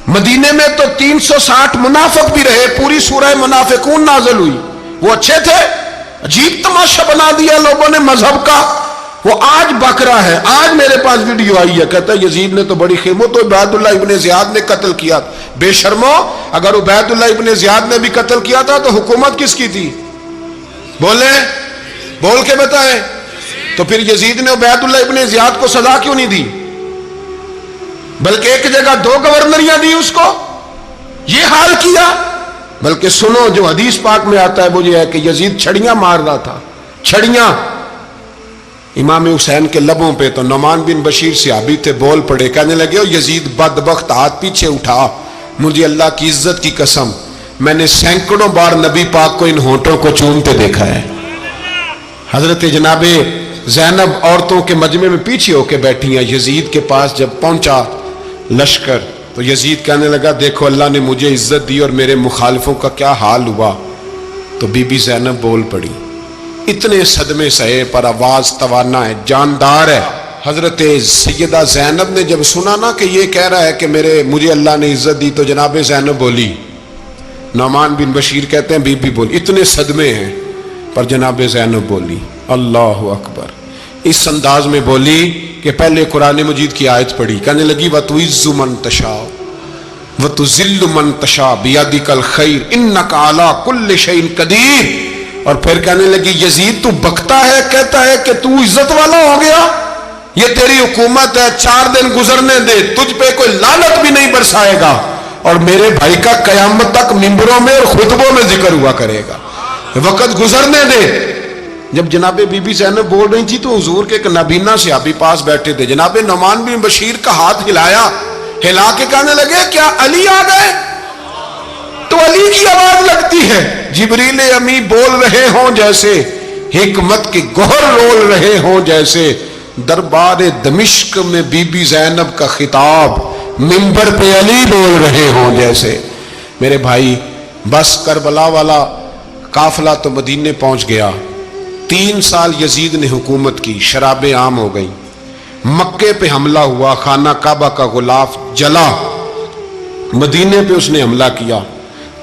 مدینے میں تو 360 منافق بھی رہے، پوری سورہ منافقون نازل ہوئی، وہ اچھے تھے. عجیب تماشا بنا دیا لوگوں نے مذہب کا. وہ آج بک رہا ہے، آج میرے پاس ویڈیو آئی ہے، کہتا ہے یزید نے تو بڑی خدمت، تو عبید اللہ ابن زیاد نے قتل کیا. بے شرمو، اگر عبید اللہ ابن زیاد نے بھی قتل کیا تھا تو حکومت کس کی تھی؟ بولیں، بول کے بتائیں. تو پھر یزید نے عبید اللہ ابن زیاد کو سزا کیوں نہیں دی، بلکہ ایک جگہ 2 گورنریاں دی اس کو؟ یہ حال کیا. بلکہ سنو جو حدیث پاک میں آتا ہے وہ یہ ہے کہ یزید چھڑیاں مار رہا تھا، چھڑیاں امام حسین کے لبوں پہ. تو نعمان بن بشیر صحابی تھے، بول پڑے، کہنے لگے او یزید بدبخت، ہاتھ پیچھے اٹھا، مجھے اللہ کی عزت کی قسم میں نے سینکڑوں بار نبی پاک کو ان ہونٹوں کو چومتے دیکھا ہے. حضرت جناب زینب عورتوں کے مجمع میں پیچھے ہو کے بیٹھی ہیں. یزید کے پاس جب پہنچا لشکر تو یزید کہنے لگا دیکھو اللہ نے مجھے عزت دی اور میرے مخالفوں کا کیا حال ہوا. تو بی بی زینب بول پڑی، اتنے صدمے سہے پر آواز توانا ہے، جاندار ہے. حضرت سیدہ زینب نے جب سنا نا کہ یہ کہہ رہا ہے کہ مجھے اللہ نے عزت دی، تو جناب زینب بولی. نعمان بن بشیر کہتے ہیں بی بی بولی، اتنے صدمے ہیں پر جناب زینب بولی اللہ اکبر. اس انداز میں بولی کہ پہلے قرآن مجید کی آیت پڑھی، کہنے لگی وَتُعِزُّ مَن تَشَاءُ وَتُذِلُّ مَن تَشَاءُ بِيَدِكَ الْخَيْرُ إِنَّكَ عَلَىٰ كُلِّ شَيْءٍ قَدِيرٌ. اور پھر کہنے لگی یزید تو بکتا ہے، کہتا ہے کہ تو عزت والا ہو گیا، یہ تیری حکومت ہے، 4 دن گزرنے دے، تجھ پہ کوئی لعنت بھی نہیں برسائے گا، اور میرے بھائی کا قیامت تک ممبروں میں اور خطبوں میں ذکر ہوا کرے گا، وقت گزرنے دے. جب جناب بی بی زینب بول رہی تھی تو حضور کے ایک نابینا صحابی پاس بیٹھے تھے، جناب نعمان بن بشیر کا ہاتھ ہلایا، ہلا کے کہنے لگے کیا علی آ گئے؟ تو علی کی آواز لگتی ہے، جبریل امی بول رہے ہوں جیسے، حکمت کے گوہر رول رہے ہوں جیسے، دربار دمشق میں بی بی زینب کا خطاب، منبر پہ علی بول رہے ہوں جیسے. میرے بھائی بس کربلا والا قافلہ تو مدینے پہنچ گیا. 3 سال یزید نے حکومت کی، شرابیں عام ہو گئیں، مکے پہ حملہ ہوا، خانہ کعبہ کا غلاف جلا، مدینے پہ اس نے حملہ کیا.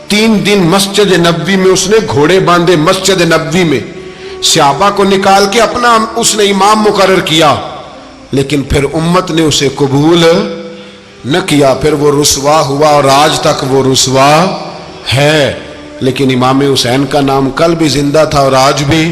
3 دن مسجد نبوی میں اس نے گھوڑے باندھے، مسجد نبوی میں صحابہ کو نکال کے اپنا اس نے امام مقرر کیا، لیکن پھر امت نے اسے قبول نہ کیا. پھر وہ رسوا ہوا اور آج تک وہ رسوا ہے. لیکن امام حسین کا نام کل بھی زندہ تھا اور آج بھی